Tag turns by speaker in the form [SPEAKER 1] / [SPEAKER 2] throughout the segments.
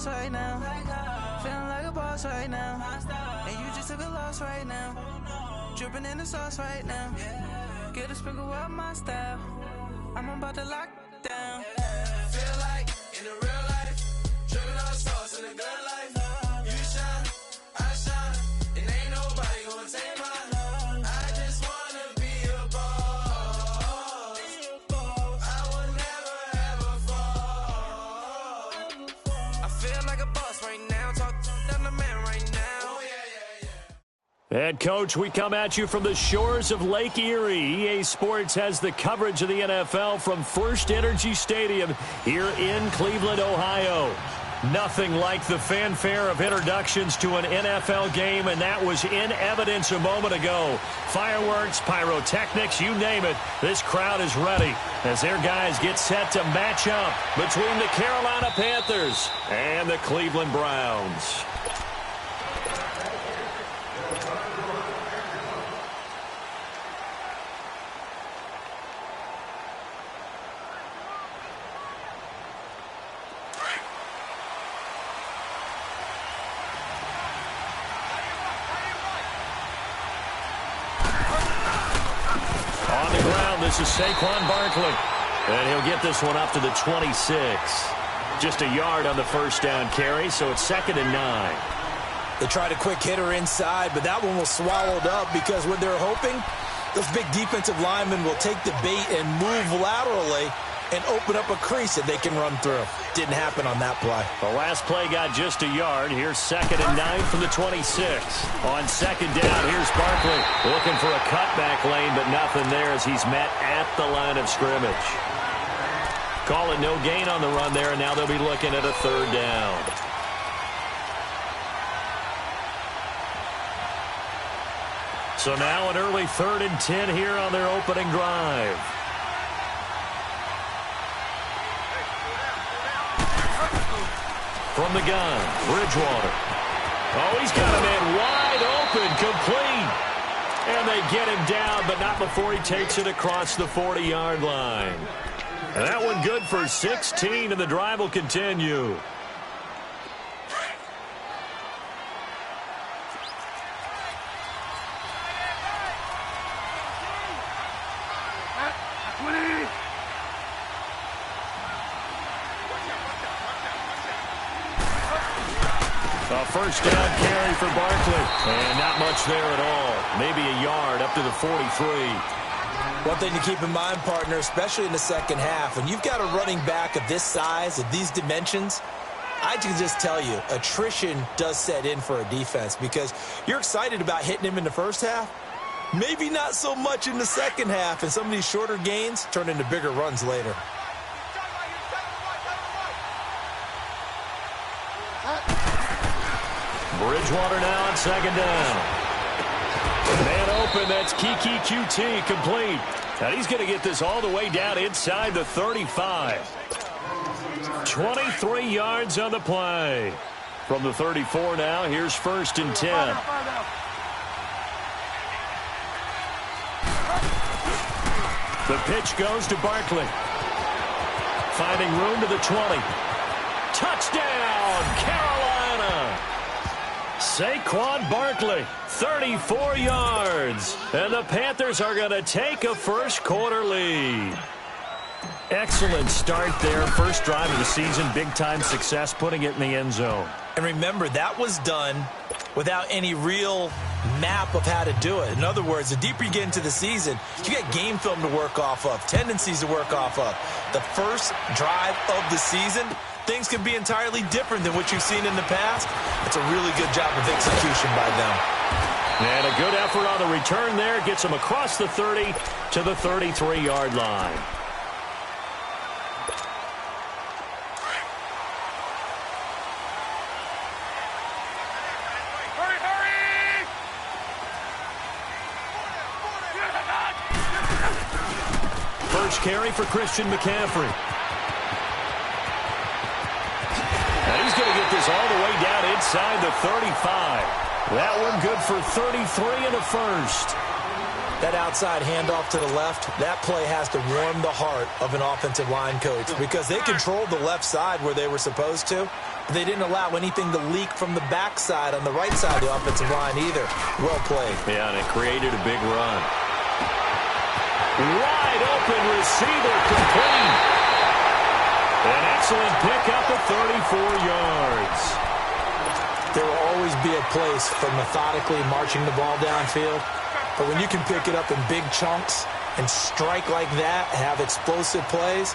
[SPEAKER 1] boss right now. Feeling like a boss right now. And you just took a loss right now. Dripping in the sauce right now. Get a sprinkle up my style. I'm about to lock down. Feel like in the real life, dripping on sauce in the good life. You shine, I shine, and ain't nobody gonna take mine. I just wanna be a boss. I will never ever fall. I feel like a boss right now. Talk down the man right now.
[SPEAKER 2] And, Coach, we come at you from the shores of Lake Erie. EA Sports has the coverage of the NFL from First Energy Stadium here in Cleveland, Ohio. Nothing like the fanfare of introductions to an NFL game, and that was in evidence a moment ago. Fireworks, pyrotechnics, you name it. This crowd is ready as their guys get set to match up between the Carolina Panthers and the Cleveland Browns. This is Saquon Barkley, and he'll get this one up to the 26. Just a yard on the first down carry, so it's 2nd and 9.
[SPEAKER 3] They tried a quick hitter inside, but that one was swallowed up because what they're hoping, those big defensive linemen will take the bait and move laterally and open up a crease that they can run through. Didn't happen on that play.
[SPEAKER 2] The last play got just a yard. Here's 2nd and 9 from the 26. On 2nd down, here's Barkley looking for a cutback lane, but nothing there as he's met at the line of scrimmage. Call it no gain on the run there, and now they'll be looking at a 3rd down. So now an early 3rd and 10 here on their opening drive. From the gun, Bridgewater. Oh, he's got a man wide open, complete. And they get him down, but not before he takes it across the 40-yard line. And that one good for 16, and the drive will continue. A first down carry for Barkley. And not much there at all. Maybe a yard up to the 43.
[SPEAKER 3] One thing to keep in mind, partner, especially in the second half, when you've got a running back of this size, of these dimensions, I can just tell you, attrition does set in for a defense because you're excited about hitting him in the first half. Maybe not so much in the second half, and some of these shorter gains turn into bigger runs later.
[SPEAKER 2] Bridgewater now on 2nd down. Man open, that's Kiki QT, complete. And he's going to get this all the way down inside the 35. 23 yards on the play. From the 34 now, here's 1st and 10. The pitch goes to Barkley. Finding room to the 20. Touchdown, Carolina! Saquon Barkley, 34 yards. And the Panthers are going to take a first-quarter lead. Excellent start there. First drive of the season, big-time success, putting it in the end zone.
[SPEAKER 3] And remember, that was done without any real map of how to do it. In other words, the deeper you get into the season, you get game film to work off of, tendencies to work off of. The first drive of the season, things can be entirely different than what you've seen in the past. It's a really good job of execution by them.
[SPEAKER 2] And a good effort on the return there. Gets them across the 30 to the 33-yard line. First carry for Christian McCaffrey. And he's going to get this all the way down inside the 35. That one good for 33 and a first.
[SPEAKER 3] That outside handoff to the left, that play has to warm the heart of an offensive line coach because they controlled the left side where they were supposed to. They didn't allow anything to leak from the backside on the right side of the offensive line either. Well played.
[SPEAKER 2] Yeah, and it created a big run. Wide open receiver complete. An excellent pickup of 34 yards.
[SPEAKER 3] There will always be a place for methodically marching the ball downfield. But when you can pick it up in big chunks and strike like that, have explosive plays,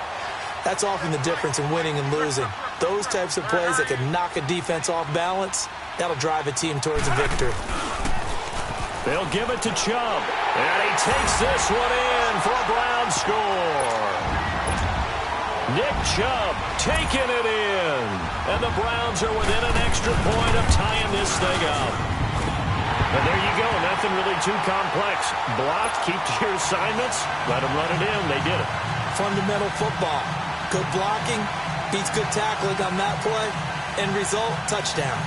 [SPEAKER 3] that's often the difference in winning and losing. Those types of plays that can knock a defense off balance, that'll drive a team towards a victory.
[SPEAKER 2] They'll give it to Chubb. And he takes this one in for a Brown score. Nick Chubb taking it in. And the Browns are within an extra point of tying this thing up. And there you go. Nothing really too complex. Block, keep to your assignments, let them run it in. They did it.
[SPEAKER 3] Fundamental football. Good blocking beats good tackling on that play. End result, touchdown.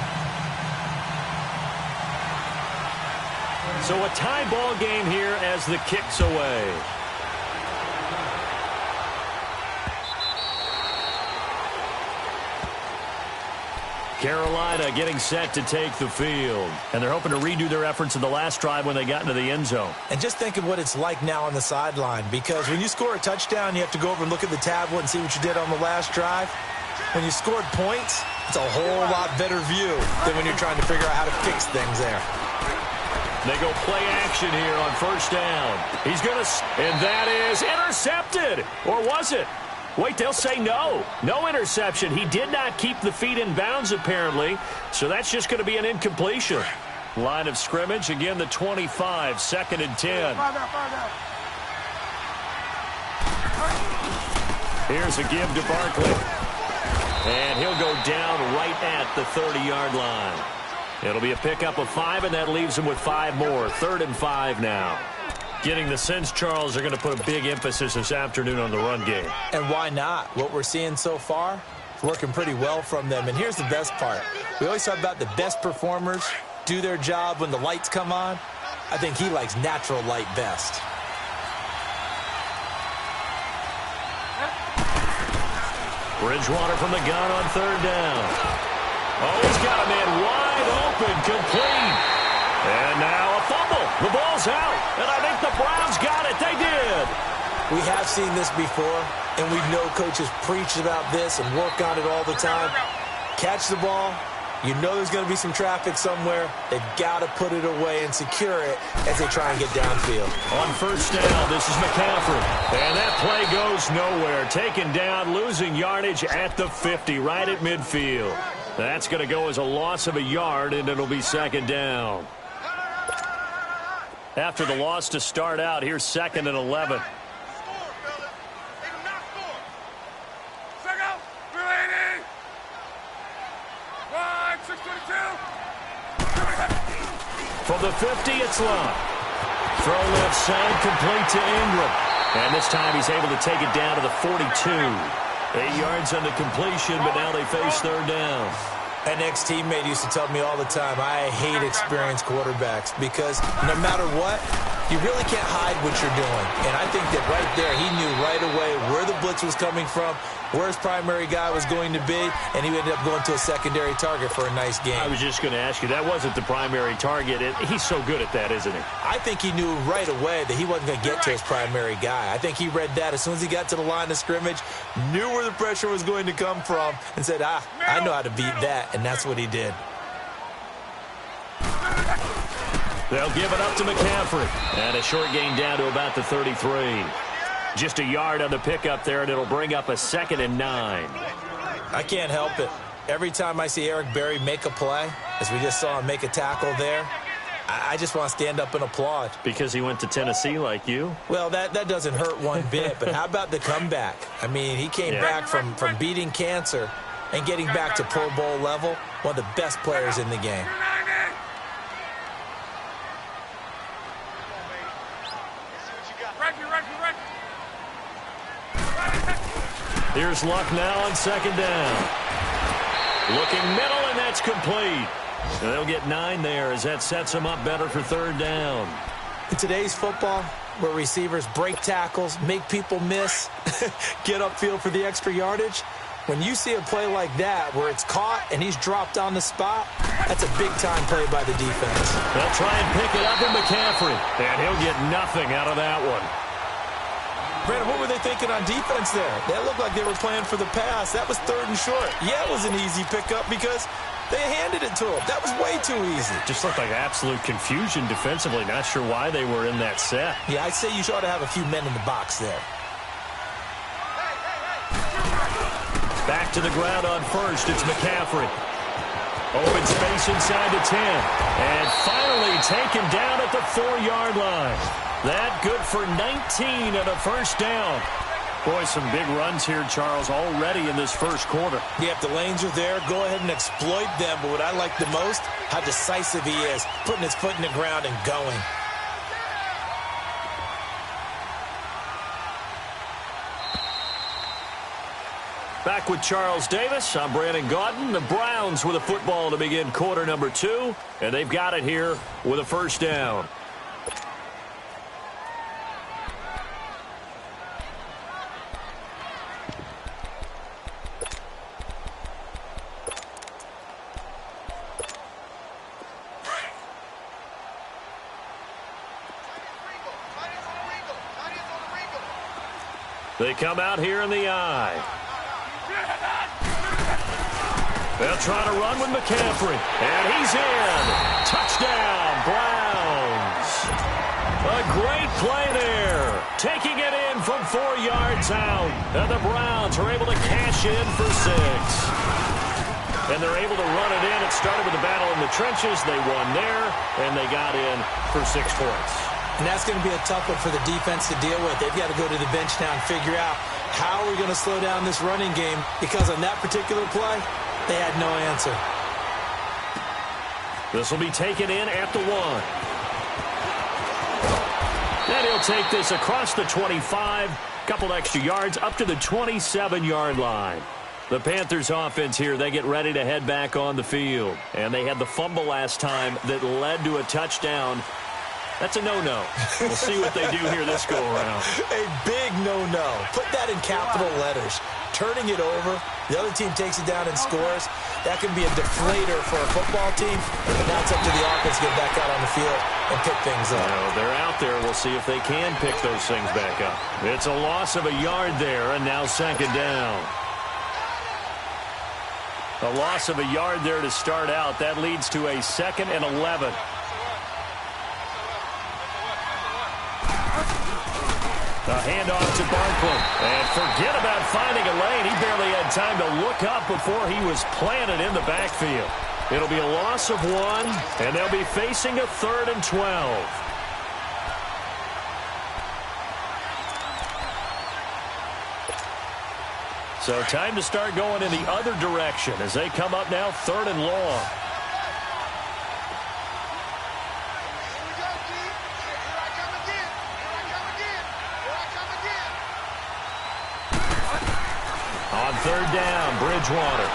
[SPEAKER 2] So a tie ball game here as the kick's away. Carolina getting set to take the field. And they're hoping to redo their efforts in the last drive when they got into the end zone.
[SPEAKER 3] And just think of what it's like now on the sideline, because when you score a touchdown, you have to go over and look at the tablet and see what you did on the last drive. When you scored points, it's a whole lot better view than when you're trying to figure out how to fix things there.
[SPEAKER 2] They go play action here on first down. He's going to, and that is intercepted. Or was it? Wait, they'll say no. No interception. He did not keep the feet in bounds, apparently. So that's just going to be an incompletion. Line of scrimmage, again, the 25, 2nd and 10. Here's a give to Barkley. And he'll go down right at the 30-yard line. It'll be a pickup of 5, and that leaves him with 5 more. 3rd and 5 now. Getting the sense, Charles, are going to put a big emphasis this afternoon on the run game.
[SPEAKER 3] And why not? What we're seeing so far is working pretty well from them. And here's the best part. We always talk about the best performers do their job when the lights come on. I think he likes natural light best.
[SPEAKER 2] Bridgewater from the gun on 3rd down. Oh, he's got a man wide open, complete. And now a fumble. The ball's out. And I think the Browns got it. They did.
[SPEAKER 3] We have seen this before, and we know coaches preach about this and work on it all the time. Catch the ball. You know there's going to be some traffic somewhere. They've got to put it away and secure it as they try and get downfield.
[SPEAKER 2] On first down, this is McCaffrey. And that play goes nowhere. Taken down, losing yardage at the 50, right at midfield. That's going to go as a loss of a yard, and it'll be 2nd down. After the loss to start out, here's 2nd and 11. From the 50, it's Love. Throw left side, complete to Ingram. And this time he's able to take it down to the 42. 8 yards on the completion, but now they face 3rd down.
[SPEAKER 3] An ex-teammate used to tell me all the time, I hate experienced quarterbacks because no matter what, you really can't hide what you're doing. And I think that right there, he knew right away where the blitz was coming from, where his primary guy was going to be, and he ended up going to a secondary target for a nice game.
[SPEAKER 2] I was just going to ask you, that wasn't the primary target. He's so good at that, isn't he?
[SPEAKER 3] I think he knew right away that he wasn't going to get to his primary guy. I think he read that as soon as he got to the line of scrimmage, knew where the pressure was going to come from, and said, I know how to beat that, and that's what he did.
[SPEAKER 2] They'll give it up to McCaffrey. And a short gain down to about the 33. Just a yard on the pickup there, and it'll bring up a 2nd and 9.
[SPEAKER 3] I can't help it. Every time I see Eric Berry make a play, as we just saw him make a tackle there, I just want to stand up and applaud.
[SPEAKER 2] Because he went to Tennessee like you?
[SPEAKER 3] Well, that doesn't hurt one bit, but how about the comeback? I mean, he came back from beating cancer and getting back to Pro Bowl level, one of the best players in the game.
[SPEAKER 2] Here's Luck now on 2nd down. Looking middle, and that's complete. And they'll get 9 there as that sets them up better for 3rd down.
[SPEAKER 3] In today's football, where receivers break tackles, make people miss, get upfield for the extra yardage, When you see a play like that where it's caught and he's dropped on the spot, that's a big-time play by the defense.
[SPEAKER 2] They'll try and pick it up in McCaffrey, and he'll get nothing out of that one.
[SPEAKER 3] Brandon, what were they thinking on defense there? That looked like they were playing for the pass. That was 3rd and short. Yeah, it was an easy pickup because they handed it to him. That was way too easy.
[SPEAKER 2] Just looked like absolute confusion defensively. Not sure why they were in that set.
[SPEAKER 3] Yeah, I'd say you ought to have a few men in the box there.
[SPEAKER 2] Back to the ground on first. It's McCaffrey. Open space inside the 10. And finally taken down at the 4-yard line. That good for 19 and a first down. Boy, some big runs here, Charles, already in this first quarter.
[SPEAKER 3] Yeah, if the lanes are there, go ahead and exploit them. But what I like the most, how decisive he is, putting his foot in the ground and going.
[SPEAKER 2] Back with Charles Davis. I'm Brandon Gaudin. The Browns with a football to begin quarter number 2. And they've got it here with a first down. They come out here in the eye. They'll try to run with McCaffrey. And he's in. Touchdown, Browns. A great play there. Taking it in from 4 yards out. And the Browns are able to cash in for 6. And they're able to run it in. It started with a battle in the trenches. They won there. And they got in for 6 points.
[SPEAKER 3] And that's going to be a tough one for the defense to deal with. They've got to go to the bench now and figure out how we're going to slow down this running game, because on that particular play, they had no answer.
[SPEAKER 2] This will be taken in at the 1. And he'll take this across the 25, couple extra yards up to the 27-yard line. The Panthers offense here, they get ready to head back on the field. And they had the fumble last time that led to a touchdown. That's a no-no. We'll see what they do here this go-around.
[SPEAKER 3] A big no-no. Put that in capital letters. Turning it over, the other team takes it down and scores. That can be a deflator for a football team. Now it's up to the offense to get back out on the field and pick things up.
[SPEAKER 2] Well, they're out there. We'll see if they can pick those things back up. It's a loss of a yard there, and now 2nd down. A loss of a yard there to start out. That leads to a 2nd and 11. The handoff to Barkley. And forget about finding a lane. He barely had time to look up before he was planted in the backfield. It'll be a loss of 1, and they'll be facing a 3rd and 12. So time to start going in the other direction as they come up now 3rd and long. On 3rd down, Bridgewater.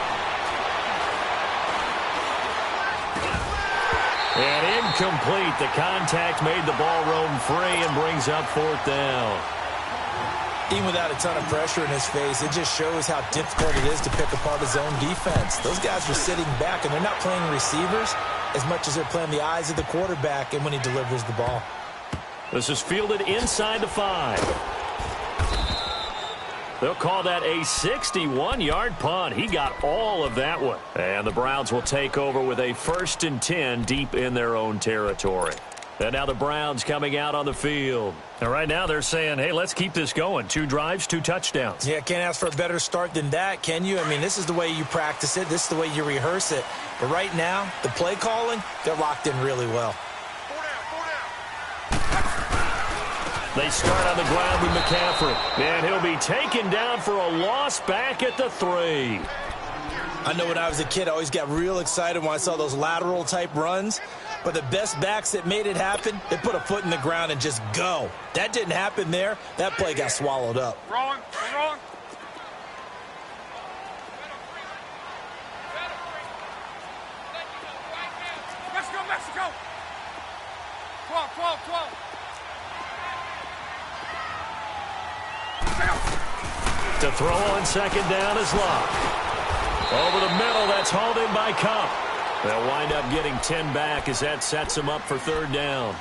[SPEAKER 2] And incomplete. The contact made the ball roam free and brings up 4th down.
[SPEAKER 3] Even without a ton of pressure in his face, it just shows how difficult it is to pick apart his own defense. Those guys are sitting back, and they're not playing receivers as much as they're playing the eyes of the quarterback and when he delivers the ball.
[SPEAKER 2] This is fielded inside the 5. They'll call that a 61-yard punt. He got all of that one. And the Browns will take over with a 1st and 10 deep in their own territory. And now the Browns coming out on the field. And right now they're saying, hey, let's keep this going. 2 drives, 2 touchdowns.
[SPEAKER 3] Yeah, can't ask for a better start than that, can you? I mean, this is the way you practice it. This is the way you rehearse it. But right now, the play calling, they're locked in really well.
[SPEAKER 2] They start on the ground with McCaffrey. And he'll be taken down for a loss back at the 3.
[SPEAKER 3] I know when I was a kid, I always got real excited when I saw those lateral-type runs. But the best backs that made it happen, they put a foot in the ground and just go. That didn't happen there. That play got swallowed up.
[SPEAKER 4] Wrong. Let's go, Mexico. 12.
[SPEAKER 2] To throw on second down is Locke. Over the middle, that's hauled in by Cup. They'll wind up getting 10 back as that sets them up for third down.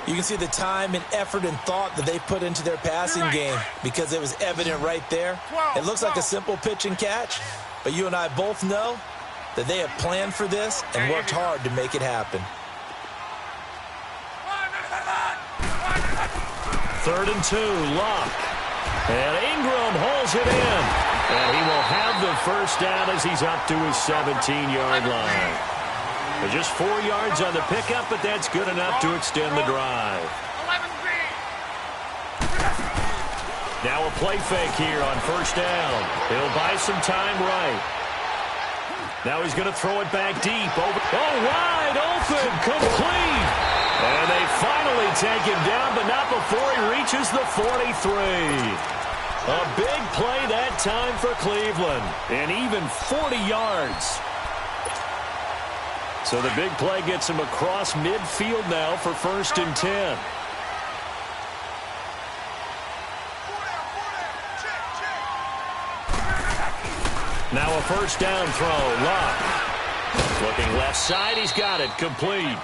[SPEAKER 3] You can see the time and effort and thought that they put into their passing game because it was evident right there. It looks like a simple pitch and catch, but you and I both know that they have planned for this and worked hard to make it happen.
[SPEAKER 2] Third and 2, Locke. And Ingram holds it in. And he will have the first down as he's up to his 17-yard line. Just 4 yards on the pickup, but that's good enough to extend the drive. Now a play fake here on first down. He'll buy some time right. Now he's going to throw it back deep. Wide open, complete. And they finally take him down, but not before he reaches the 43. A big play that time for Cleveland, and even 40 yards. So the big play gets him across midfield now for first and 10. Now a first down throw. Locke. Looking left side. He's got it. Complete.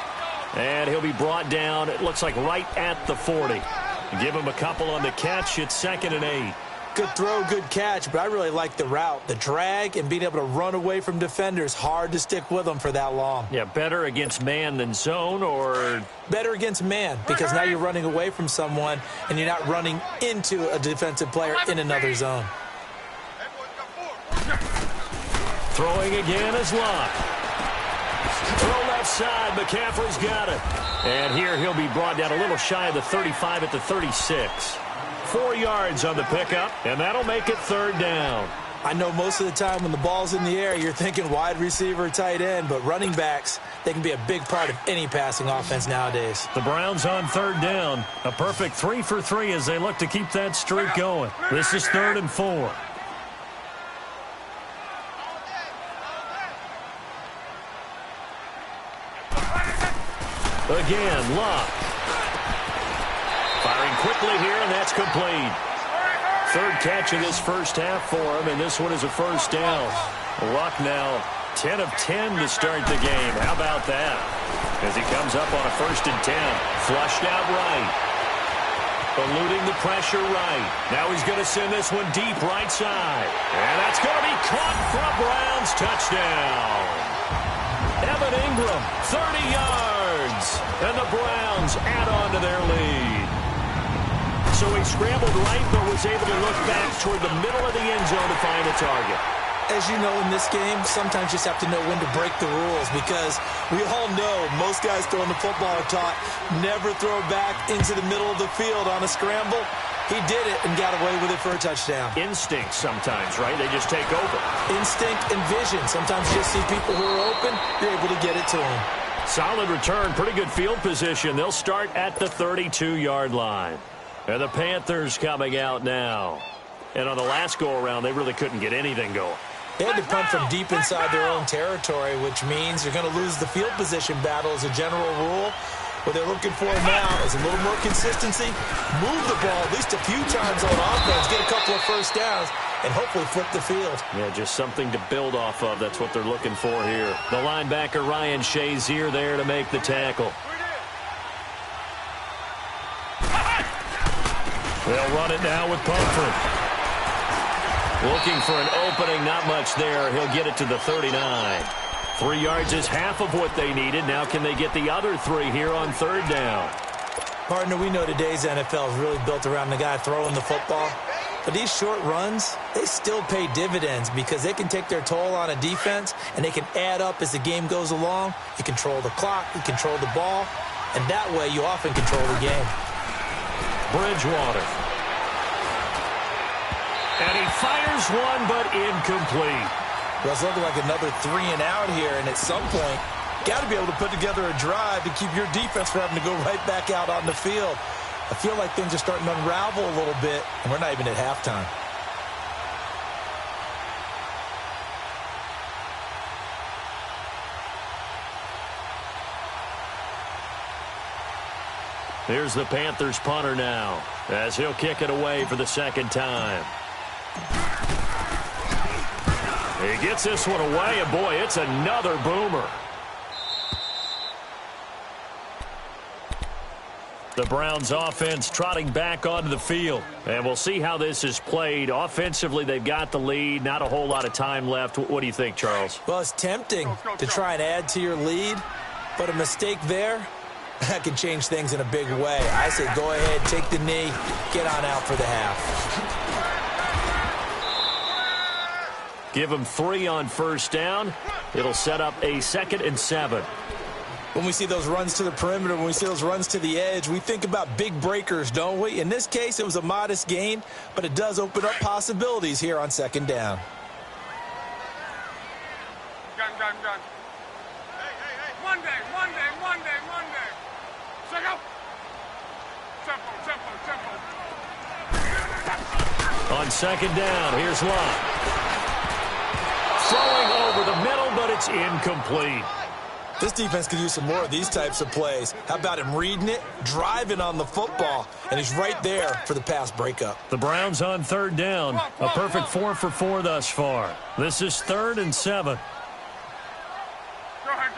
[SPEAKER 2] And he'll be brought down, it looks like right at the 40. Give him a couple on the catch. It's 2nd and 8.
[SPEAKER 3] Good throw, good catch, but I really like the route. The drag and being able to run away from defenders. Hard to stick with them for that long.
[SPEAKER 2] Yeah, better against man than zone, or?
[SPEAKER 3] Better against man, because now you're running away from someone and you're not running into a defensive player in another zone.
[SPEAKER 2] Throwing again is Locke. Throw left side. McCaffrey's got it. And here he'll be brought down a little shy of the 35 at the 36. 4 yards on the pickup, and that'll make it third down.
[SPEAKER 3] I know most of the time when the ball's in the air, you're thinking wide receiver, tight end, but running backs, they can be a big part of any passing offense nowadays.
[SPEAKER 2] The Browns on third down. A perfect 3 for 3 as they look to keep that streak going. This is 3rd and 4. Again, Locke. Firing quickly here, and that's complete. Third catch of this first half for him, and this one is a first down. Locke now 10 of 10 to start the game. How about that? As he comes up on a 1st and 10. Flushed out right. Eluding the pressure right. Now he's going to send this one deep right side. And that's going to be caught for a Browns touchdown. Evan Ingram, 30 yards. And the Browns add on to their lead. So he scrambled right, but was able to look back toward the middle of the end zone to find a target.
[SPEAKER 3] As you know, in this game, sometimes you just have to know when to break the rules, because we all know most guys throwing the football are taught never throw back into the middle of the field on a scramble. He did it and got away with it for a touchdown.
[SPEAKER 2] Instinct sometimes, right? They just take over.
[SPEAKER 3] Instinct and vision. Sometimes you just see people who are open, you're able to get it to them.
[SPEAKER 2] Solid return, pretty good field position. They'll start at the 32-yard line. And the Panthers coming out now. And on the last go-around, they really couldn't get anything going.
[SPEAKER 3] They had to punt from deep inside their own territory, which means you're going to lose the field position battle as a general rule. What they're looking for now is a little more consistency, move the ball at least a few times on offense, get a couple of first downs, and hopefully flip the field.
[SPEAKER 2] Yeah, just something to build off of. That's what they're looking for here. The linebacker, Ryan Shazier, there to make the tackle. They'll run it now with Pumphrey. Looking for an opening, not much there. He'll get it to the 39. 3 yards is half of what they needed. Now can they get the other 3 here on third down?
[SPEAKER 3] Partner, we know today's NFL is really built around the guy throwing the football. But these short runs, they still pay dividends because they can take their toll on a defense and they can add up as the game goes along. You control the clock, you control the ball, and that way you often control the game.
[SPEAKER 2] Bridgewater. And he fires one, but incomplete.
[SPEAKER 3] Well, it's looking like another 3 and out here, and at some point, got to be able to put together a drive to keep your defense from having to go right back out on the field. I feel like things are starting to unravel a little bit, and we're not even at halftime.
[SPEAKER 2] Here's the Panthers punter now, as he'll kick it away for the second time. He gets this one away, and boy, it's another boomer. The Browns offense trotting back onto the field. And we'll see how this is played. Offensively, they've got the lead. Not a whole lot of time left. What do you think, Charles?
[SPEAKER 3] Well, it's tempting to try and add to your lead, but a mistake there, that can change things in a big way. I say go ahead, take the knee, get on out for the half.
[SPEAKER 2] Give them 3 on first down. It'll set up a 2nd and 7.
[SPEAKER 3] When we see those runs to the perimeter, when we see those runs to the edge, we think about big breakers, don't we? In this case, it was a modest gain, but it does open up possibilities here on 2nd down.
[SPEAKER 4] Gun. Hey. Monday. Second. Tempo.
[SPEAKER 2] On 2nd down, here's Locke. Throwing over the middle, but it's incomplete.
[SPEAKER 3] This defense could use some more of these types of plays. How about him reading it, driving on the football, and he's right there for the pass breakup.
[SPEAKER 2] The Browns on 3rd down. A perfect 4 for 4 thus far. This is 3rd and 7.
[SPEAKER 4] Go ahead.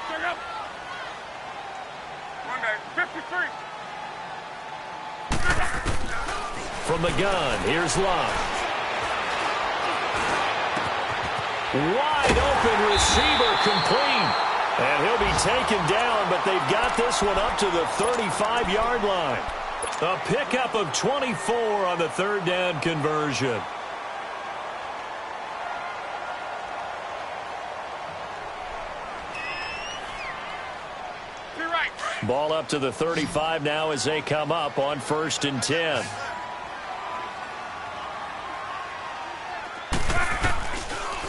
[SPEAKER 4] Second. Monday, 53.
[SPEAKER 2] From the gun, here's Locke. Wide open receiver complete. And he'll be taken down, but they've got this one up to the 35-yard line. A pickup of 24 on the 3rd down conversion.
[SPEAKER 4] You're right.
[SPEAKER 2] Ball up to the 35 now as they come up on 1st and 10.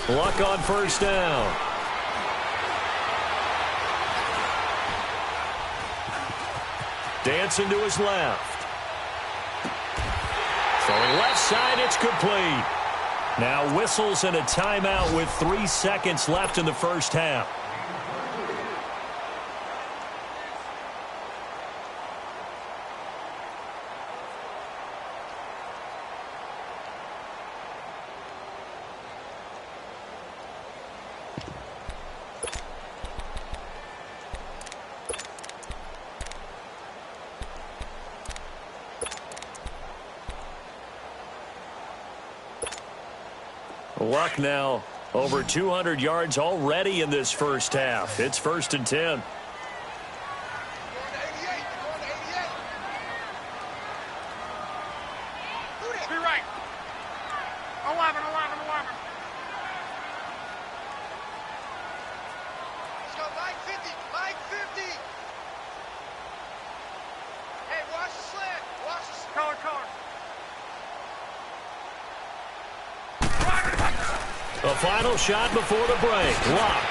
[SPEAKER 2] Luck on first down. Dancing to his left. Throwing left side, it's complete. Now whistles and a timeout with 3 seconds left in the first half. Luck now over 200 yards already in this first half. It's 1st and 10.
[SPEAKER 4] Be right. 11.
[SPEAKER 5] Let's go, Mike 50. Hey, watch the slant.
[SPEAKER 4] Color.
[SPEAKER 2] The final shot before the break. Luck.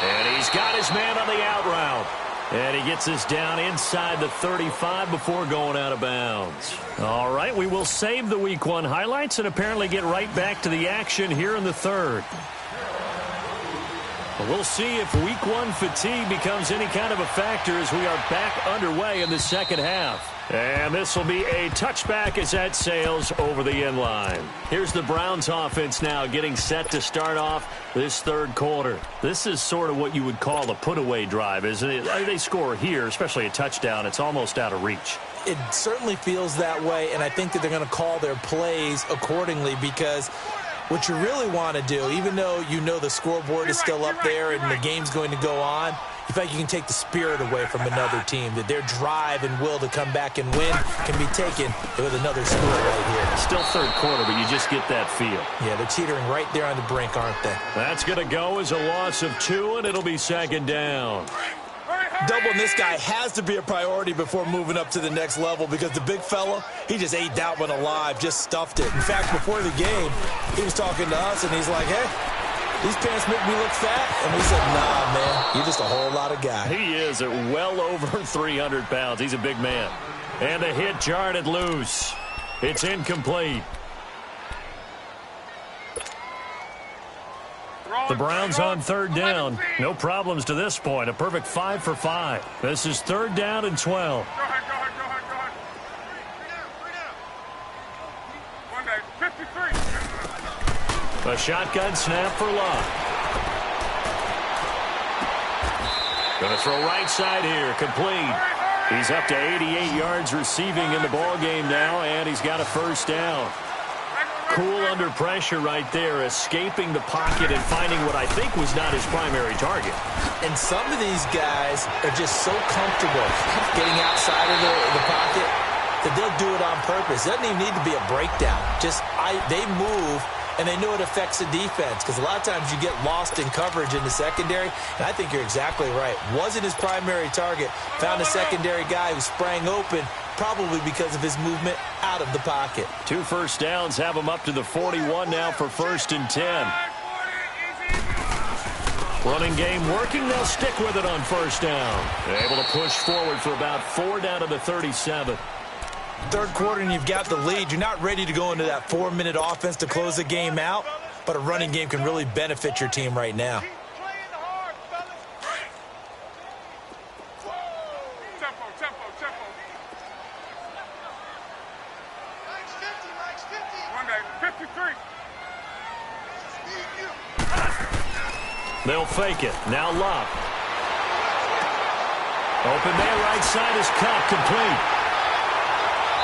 [SPEAKER 2] And he's got his man on the out route. And he gets this down inside the 35 before going out of bounds. All right, we will save the Week 1 highlights and apparently get right back to the action here in the 3rd. We'll see if Week 1 fatigue becomes any kind of a factor as we are back underway in the second half. And this will be a touchback as that sails over the end line. Here's the Browns offense now getting set to start off this 3rd quarter. This is sort of what you would call a put-away drive, isn't it? They score here, especially a touchdown. It's almost out of reach.
[SPEAKER 3] It certainly feels that way, and I think that they're going to call their plays accordingly because what you really want to do, even though you know the scoreboard is still up there and the game's going to go on, you feel like you can take the spirit away from another team, that their drive and will to come back and win can be taken with another score right here.
[SPEAKER 2] Still 3rd quarter, but you just get that feel.
[SPEAKER 3] Yeah, they're teetering right there on the brink, aren't they?
[SPEAKER 2] That's going to go as a loss of 2, and it'll be 2nd down.
[SPEAKER 3] Doubling this guy has to be a priority before moving up to the next level because the big fella, he just ate that one alive, just stuffed it. In fact, before the game, he was talking to us, and he's like, hey, these pants make me look fat. And we said, nah, man, you're just a whole lot of guy.
[SPEAKER 2] He is at well over 300 pounds. He's a big man. And the hit jarred it loose. It's incomplete. The Browns on 3rd down. No problems to this point. A perfect 5 for 5. This is 3rd down and 12.
[SPEAKER 4] Go ahead.
[SPEAKER 2] The shotgun snap for Love. Going to throw right side here, complete. He's up to 88 yards receiving in the ballgame now, and he's got a first down. Cool under pressure right there, escaping the pocket and finding what I think was not his primary target.
[SPEAKER 3] And some of these guys are just so comfortable getting outside of the pocket that they'll do it on purpose. It doesn't even need to be a breakdown. They move, and they know it affects the defense, because a lot of times you get lost in coverage in the secondary, and I think you're exactly right. Wasn't his primary target. Found a secondary guy who sprang open, probably because of his movement out of the pocket. 2
[SPEAKER 2] first downs have him up to the 41 now for 1st and 10. Running game working. They'll stick with it on 1st down. They're able to push forward for about 4 down to the 37.
[SPEAKER 3] Third quarter and you've got the lead. You're not ready to go into that 4-minute offense to close the game out, but a running game can really benefit your team right now.
[SPEAKER 2] They'll fake it. Now Love. Open man, right side is cut, complete.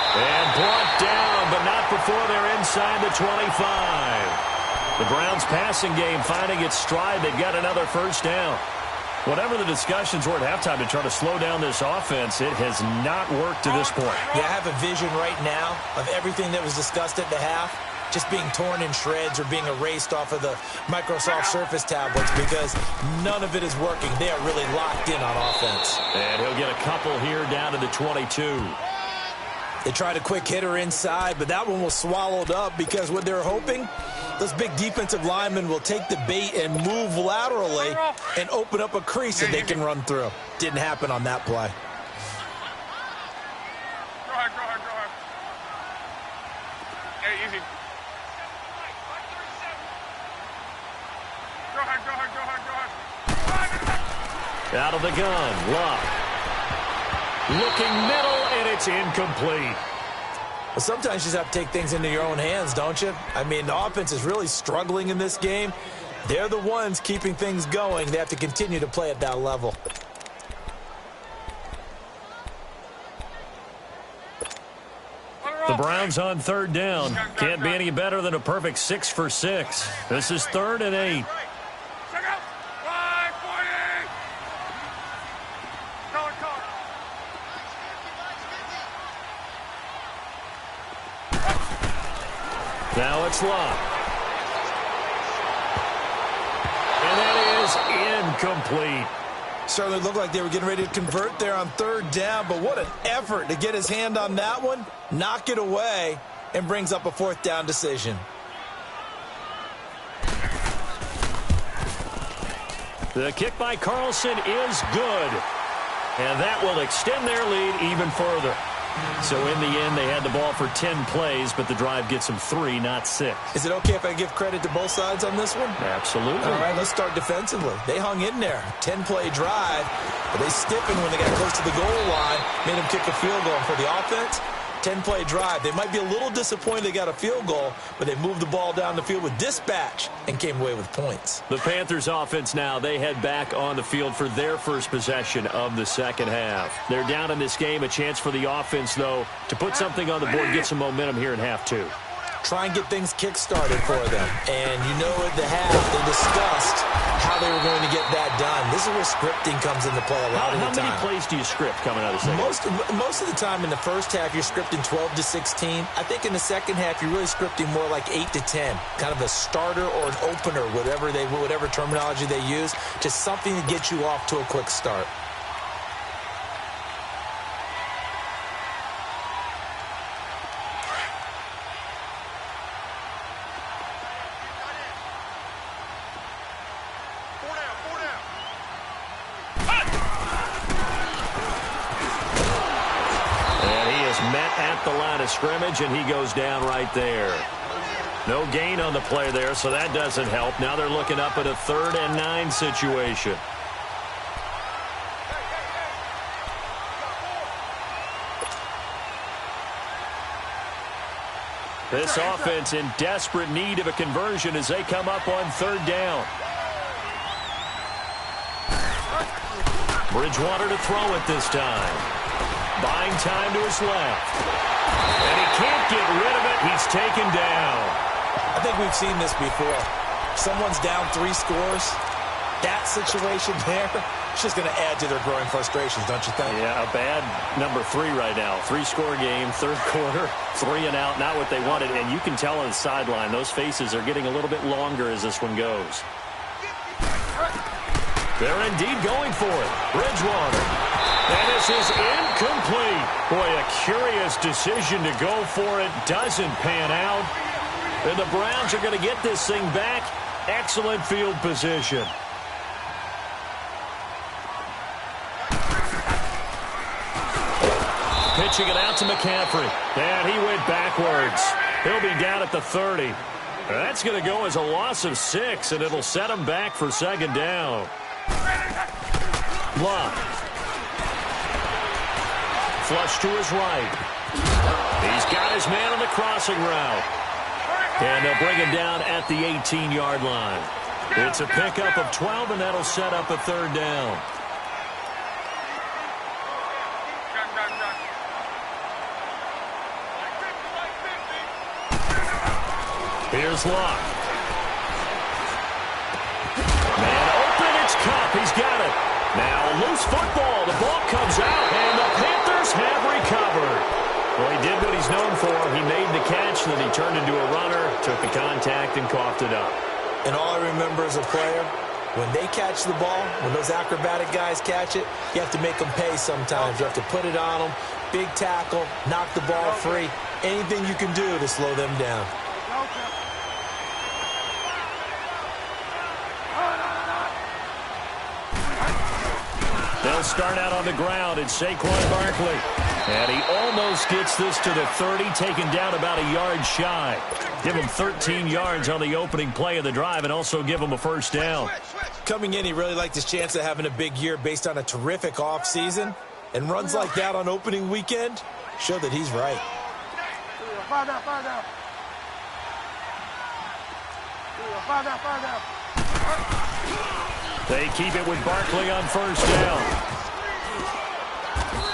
[SPEAKER 2] And brought down, but not before they're inside the 25. The Browns' passing game finding its stride. They've got another first down. Whatever the discussions were at halftime to try to slow down this offense, it has not worked to this point.
[SPEAKER 3] Yeah, I have a vision right now of everything that was discussed at the half just being torn in shreds or being erased off of the Microsoft Surface tablets, because none of it is working. They are really locked in on offense.
[SPEAKER 2] And he'll get a couple here down to the 22.
[SPEAKER 3] They tried a quick hitter inside, but that one was swallowed up, because what they're hoping, those big defensive linemen will take the bait and move laterally and open up a crease that they can run through. Didn't happen on that play.
[SPEAKER 4] Go ahead. Hey, easy. Go ahead.
[SPEAKER 2] Out of the gun, Love. Looking middle, and it's incomplete.
[SPEAKER 3] Well, sometimes you just have to take things into your own hands, don't you? I mean, the offense is really struggling in this game. They're the ones keeping things going. They have to continue to play at that level.
[SPEAKER 2] The Browns on 3rd down. Can't be any better than a perfect 6 for 6. This is 3rd and 8. Now it's Love. And that is incomplete.
[SPEAKER 3] Certainly looked like they were getting ready to convert there on 3rd down, but what an effort to get his hand on that one, knock it away, and brings up a 4th down decision.
[SPEAKER 2] The kick by Carlson is good, and that will extend their lead even further. So in the end, they had the ball for 10 plays, but the drive gets them 3, not 6.
[SPEAKER 3] Is it okay if I give credit to both sides on this one?
[SPEAKER 2] Absolutely.
[SPEAKER 3] All right, let's start defensively. They hung in there. 10-play drive, but they stiffened when they got close to the goal line, made them kick a field goal. For the offense, 10-play drive. They might be a little disappointed they got a field goal, but they moved the ball down the field with dispatch and came away with points.
[SPEAKER 2] The Panthers offense now, they head back on the field for their first possession of the second half. They're down in this game. A chance for the offense, though, to put something on the board, get some momentum here in half 2.
[SPEAKER 3] Try and get things kick-started for them. And you know at the half, they discussed how they were going to get that done. This is where scripting comes into play a lot of the time.
[SPEAKER 2] How many plays do you script coming out of the second half?
[SPEAKER 3] Most of the time in the first half, you're scripting 12 to 16. I think in the second half, you're really scripting more like 8 to 10. Kind of a starter or an opener, whatever terminology they use. Just something to get you off to a quick start.
[SPEAKER 2] The line of scrimmage, and he goes down right there. No gain on the play there, so that doesn't help. Now they're looking up at a 3rd and 9 situation. This offense in desperate need of a conversion as they come up on third down. Bridgewater to throw it this time. Buying time to his left. And he can't get rid of it. He's taken down.
[SPEAKER 3] I think we've seen this before. Someone's down 3 scores. That situation there, it's just going to add to their growing frustrations, don't you think?
[SPEAKER 2] Yeah, a bad number 3 right now. 3-score game, third quarter, 3 and out, not what they wanted. And you can tell on the sideline, those faces are getting a little bit longer as this one goes. They're indeed going for it. Bridgewater. And this is incomplete. Boy, a curious decision to go for it. Doesn't pan out. And the Browns are going to get this thing back. Excellent field position. Pitching it out to McCaffrey. And he went backwards. He'll be down at the 30. That's going to go as a loss of 6, and it'll set him back for second down. Love. Flush to his right. He's got his man on the crossing route. And they'll bring him down at the 18-yard line. It's a pickup of 12, and that'll set up a third down. Here's Locke. Man open, it's Cup. He's got it. Now loose football. The ball comes out, and the Panthers have recovered. Well, he did what he's known for. He made the catch, then he turned into a runner, took the contact, and coughed it up.
[SPEAKER 3] And all I remember as a player, when they catch the ball, when those acrobatic guys catch it, you have to make them pay sometimes. You have to put it on them, big tackle, knock the ball free, anything you can do to slow them down.
[SPEAKER 2] They'll start out on the ground. It's Saquon Barkley. And he almost gets this to the 30, taken down about a yard shy. Give him 13 yards on the opening play of the drive and also give him a first down.
[SPEAKER 3] Coming in, he really liked his chance of having a big year based on a terrific offseason. And runs like that on opening weekend show that he's right.
[SPEAKER 2] They keep it with Barkley on first down.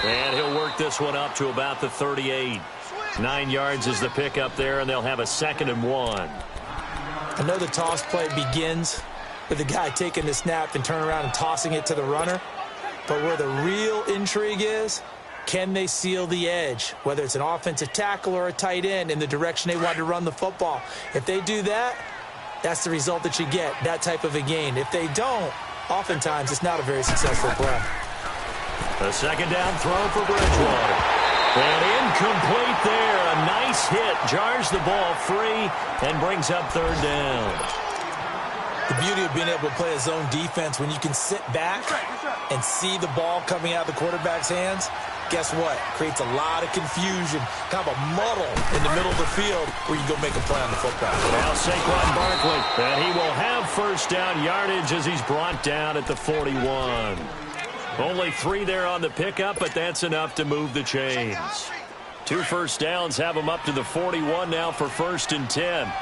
[SPEAKER 2] And he'll work this one up to about the 38. 9 yards is the pickup there, and they'll have a 2nd and 1.
[SPEAKER 3] I know the toss play begins with the guy taking the snap and turn around and tossing it to the runner. But where the real intrigue is, can they seal the edge, whether it's an offensive tackle or a tight end, in the direction they want to run the football? If they do that, that's the result that you get, that type of a gain. If they don't, oftentimes it's not a very successful play.
[SPEAKER 2] A 2nd down throw for Bridgewater. And incomplete there. A nice hit. Jars the ball free and brings up 3rd down.
[SPEAKER 3] The beauty of being able to play a zone defense when you can sit back and see the ball coming out of the quarterback's hands, guess what? Creates a lot of confusion, kind of a muddle in the middle of the field where you go make a play on the football.
[SPEAKER 2] Now Saquon Barkley, and he will have first down yardage as he's brought down at the 41. Only 3 there on the pickup, but that's enough to move the chains. 2 first downs have him up to the 41 now for 1st and 10.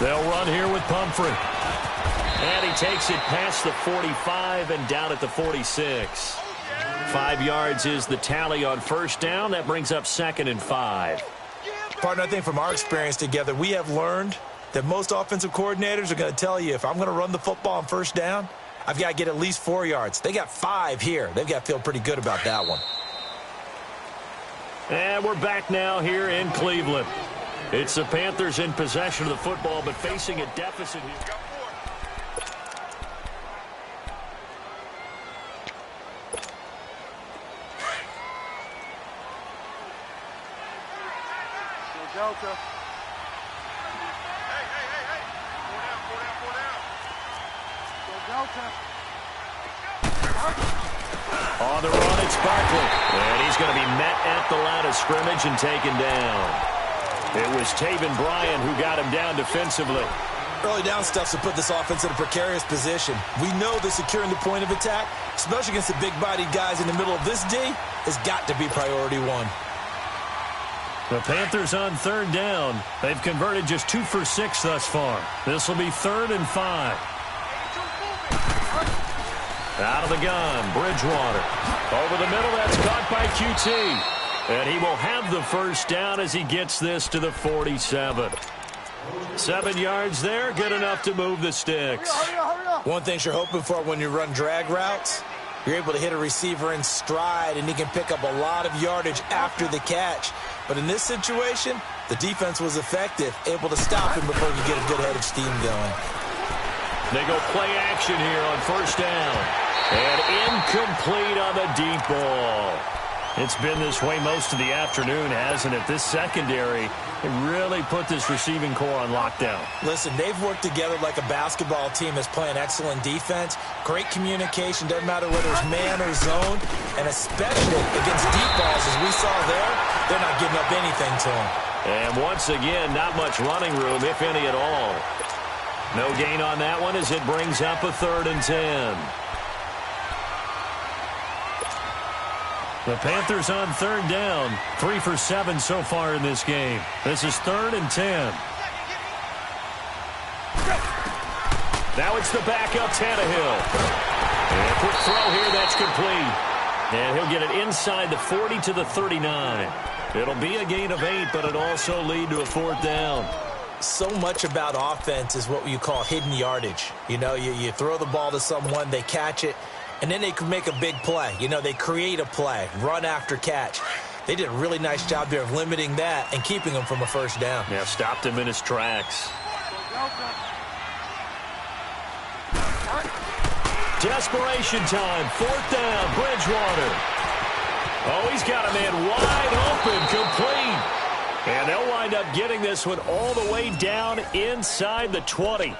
[SPEAKER 2] They'll run here with Pumphrey. And he takes it past the 45 and down at the 46. 5 yards is the tally on first down. That brings up 2nd and 5.
[SPEAKER 3] Partner, I think from our experience together, we have learned that most offensive coordinators are going to tell you, if I'm going to run the football on first down, I've got to get at least 4 yards. They got 5 here. They've got to feel pretty good about that one.
[SPEAKER 2] And we're back now here in Cleveland. It's the Panthers in possession of the football, but facing a deficit here.
[SPEAKER 4] Delta. Hey. Delta.
[SPEAKER 2] On the run, it's Barkley. And he's going to be met at the line of scrimmage and taken down. It was Taven Bryan who got him down defensively.
[SPEAKER 3] Early down stuff to put this offense in a precarious position. We know that securing the point of attack, especially against the big-bodied guys in the middle of this D, has got to be priority one.
[SPEAKER 2] The Panthers on third down. They've converted just 2 for 6 thus far. This will be 3rd and 5. Out of the gun, Bridgewater. Over the middle, that's caught by QT. And he will have the first down as he gets this to the 47. 7 yards there, good enough to move the sticks.
[SPEAKER 3] One thing you're hoping for when you run drag routes, you're able to hit a receiver in stride, and he can pick up a lot of yardage after the catch. But in this situation, the defense was effective, able to stop him before he could get a good head of steam going.
[SPEAKER 2] They go play action here on first down. And incomplete on the deep ball. It's been this way most of the afternoon, hasn't it? This secondary really put this receiving core on lockdown.
[SPEAKER 3] Listen, they've worked together like a basketball team that's playing excellent defense. Great communication, doesn't matter whether it's man or zone. And especially against deep balls, as we saw there, they're not giving up anything to them.
[SPEAKER 2] And once again, not much running room, if any at all. No gain on that one as it brings up a 3rd and 10. The Panthers on third down, 3 for 7 so far in this game. This is 3rd and 10. Now it's the backup Tannehill. And a quick throw here, that's complete. And he'll get it inside the 40 to the 39. It'll be a gain of 8, but it'll also lead to a 4th down.
[SPEAKER 3] So much about offense is what you call hidden yardage. You know, you throw the ball to someone, they catch it, and then they can make a big play. You know, they create a play, run after catch. They did a really nice job there of limiting that and keeping him from a first down.
[SPEAKER 2] Yeah, stopped him in his tracks. Desperation time, 4th down, Bridgewater. Oh, he's got a man wide open, complete. And they'll wind up getting this one all the way down inside the 20.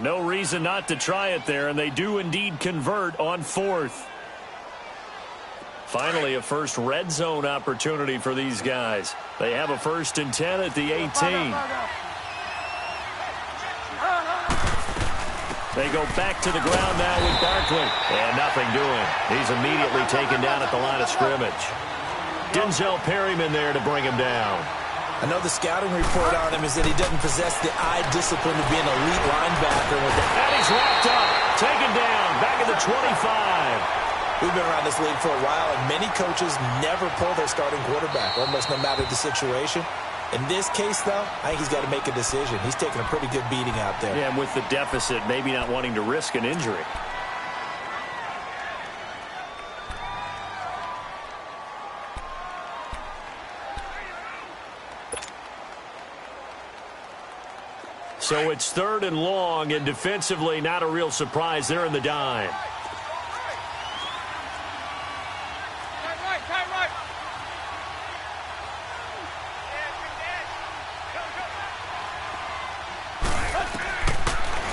[SPEAKER 2] No reason not to try it there, and they do indeed convert on 4th. Finally, a first red zone opportunity for these guys. They have a 1st and 10 at the 18. They go back to the ground now with Barkley. And nothing doing. He's immediately taken down at the line of scrimmage. Denzel Perryman there to bring him down.
[SPEAKER 3] I know the scouting report on him is that he doesn't possess the eye discipline to be an elite linebacker.
[SPEAKER 2] And he's wrapped up, taken down, back at the 25.
[SPEAKER 3] We've been around this league for a while, and many coaches never pull their starting quarterback, almost no matter the situation. In this case, though, I think he's got to make a decision. He's taking a pretty good beating out there.
[SPEAKER 2] Yeah, and with the deficit, maybe not wanting to risk an injury. So it's 3rd and long, and defensively, not a real surprise. They're in the dime.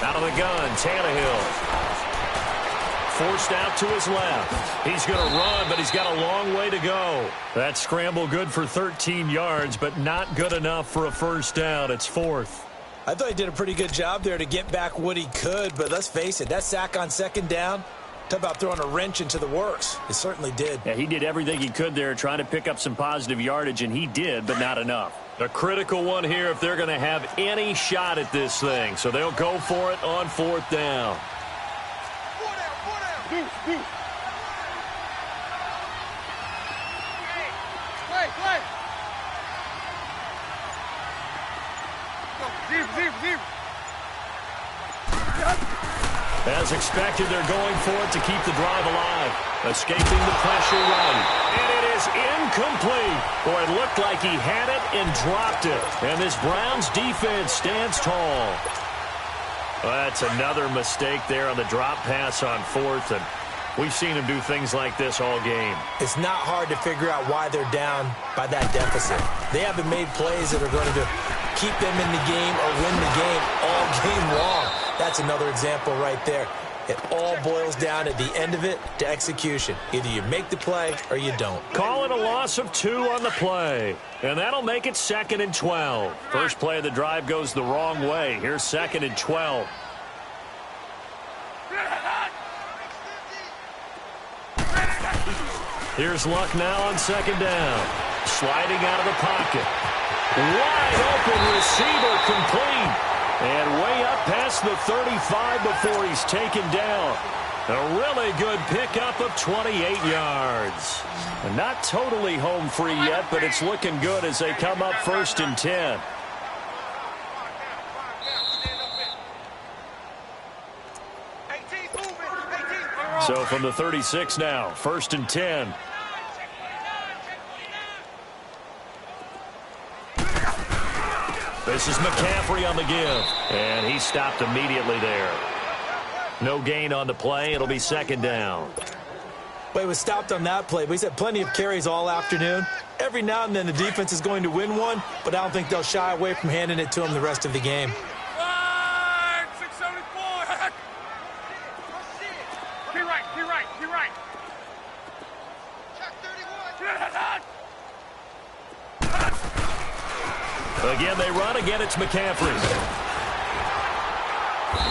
[SPEAKER 2] Out of the gun, Tannehill. Forced out to his left. He's going to run, but he's got a long way to go. That scramble good for 13 yards, but not good enough for a first down. It's 4th.
[SPEAKER 3] I thought he did a pretty good job there to get back what he could, but let's face it, that sack on 2nd down, talk about throwing a wrench into the works. It certainly did.
[SPEAKER 2] Yeah, he did everything he could there trying to pick up some positive yardage, and he did, but not enough. A critical one here if they're going to have any shot at this thing, so they'll go for it on 4th down. As expected, they're going for it to keep the drive alive. Escaping the pressure run. And it is incomplete. Boy, it looked like he had it and dropped it. And this Browns defense stands tall. Well, that's another mistake there on the drop pass on 4th. And we've seen him do things like this all game.
[SPEAKER 3] It's not hard to figure out why they're down by that deficit. They haven't made plays that are going to keep them in the game or win the game all game long. That's another example right there. It all boils down at the end of it to execution. Either you make the play or you don't.
[SPEAKER 2] Call it a loss of 2 on the play. And that'll make it 2nd and 12. First play of the drive goes the wrong way. Here's 2nd and 12. Here's Luck now on 2nd down. Sliding out of the pocket. Wide open receiver complete. And way up past the 35 before he's taken down. A really good pickup of 28 yards. And not totally home free yet, but it's looking good as they come up 1st and 10. So from the 36 now, 1st and 10. This is McCaffrey on the give. And he stopped immediately there. No gain on the play. It'll be 2nd down.
[SPEAKER 3] Well, he was stopped on that play, but he's had plenty of carries all afternoon. Every now and then the defense is going to win one, but I don't think they'll shy away from handing it to him the rest of the game.
[SPEAKER 5] 674. Be right. Check 31.
[SPEAKER 2] Again, they run. Again, it's McCaffrey.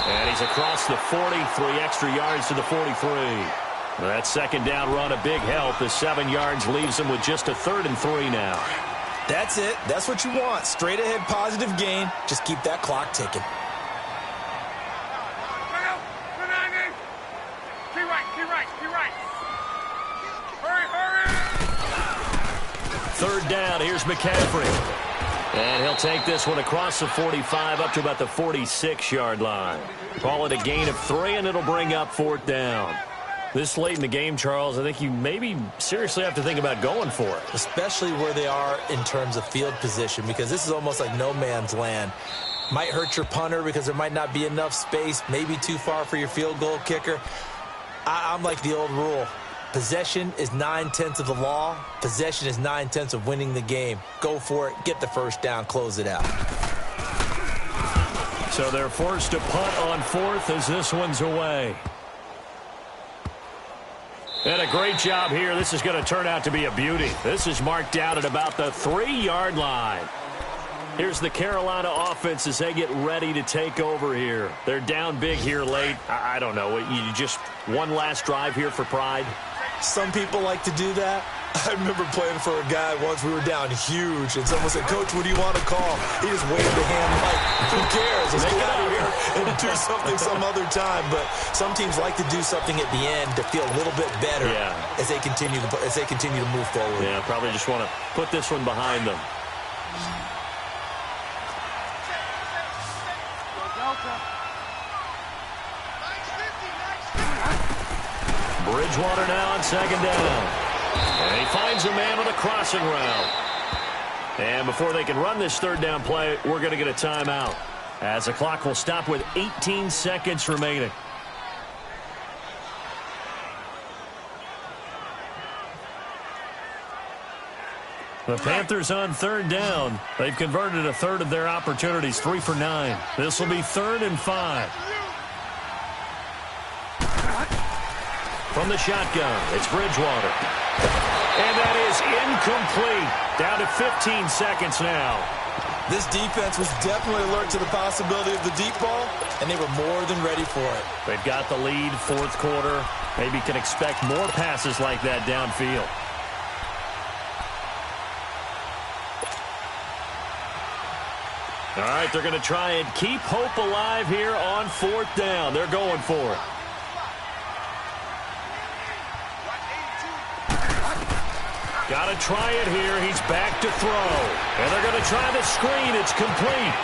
[SPEAKER 2] And he's across the 40, 3 extra yards to the 43. That 2nd down run, a big help. The 7 yards leaves him with just a 3rd and 3 now.
[SPEAKER 3] That's it. That's what you want. Straight ahead positive gain. Just keep that clock ticking.
[SPEAKER 5] Be right. Hurry.
[SPEAKER 2] 3rd down. Here's McCaffrey. And he'll take this one across the 45 up to about the 46-yard line. Call it a gain of 3, and it'll bring up 4th down. This late in the game, Charles, I think you maybe seriously have to think about going for it.
[SPEAKER 3] Especially where they are in terms of field position, because this is almost like no man's land. Might hurt your punter because there might not be enough space, maybe too far for your field goal kicker. I'm like the old rule. Possession is 9/10 of the law. Possession is 9/10 of winning the game. Go for it. Get the 1st down. Close it out.
[SPEAKER 2] So they're forced to punt on 4th as this one's away. And a great job here. This is going to turn out to be a beauty. This is marked down at about the 3-yard line. Here's the Carolina offense as they get ready to take over here. They're down big here late. I don't know. You just one last drive here for pride?
[SPEAKER 3] Some people like to do that. I remember playing for a guy once. We were down huge, and someone said, "Coach, what do you want to call?" He just waved a hand like, "Who cares? Let's get out of here and do something some other time." But some teams like to do something at the end to feel a little bit better as they continue to move forward.
[SPEAKER 2] Yeah, probably just want to put this one behind them. Bridgewater now on 2nd down. And he finds a man with a crossing route. And before they can run this 3rd down play, we're going to get a timeout, as the clock will stop with 18 seconds remaining. The Panthers on 3rd down. They've converted a 1/3 of their opportunities, 3 for 9. This will be 3rd and 5. From the shotgun, it's Bridgewater. And that is incomplete. Down to 15 seconds now.
[SPEAKER 3] This defense was definitely alert to the possibility of the deep ball, and they were more than ready for it.
[SPEAKER 2] They've got the lead, 4th quarter. Maybe can expect more passes like that downfield. All right, they're going to try and keep hope alive here on 4th down. They're going for it. Got to try it here. He's back to throw. And they're going to try the screen. It's complete.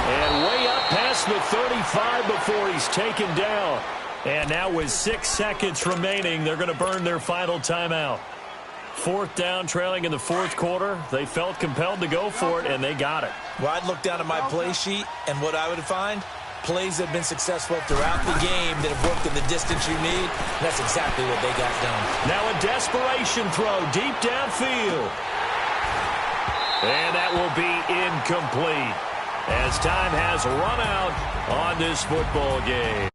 [SPEAKER 2] And way up past the 35 before he's taken down. And now with 6 seconds remaining, they're going to burn their final timeout. 4th down, trailing in the 4th quarter. They felt compelled to go for it, and they got it.
[SPEAKER 3] Well, I'd look down at my play sheet, and what I would find, plays that have been successful throughout the game that have worked in the distance you need. That's exactly what they got done.
[SPEAKER 2] Now a desperation throw deep downfield. And that will be incomplete as time has run out on this football game.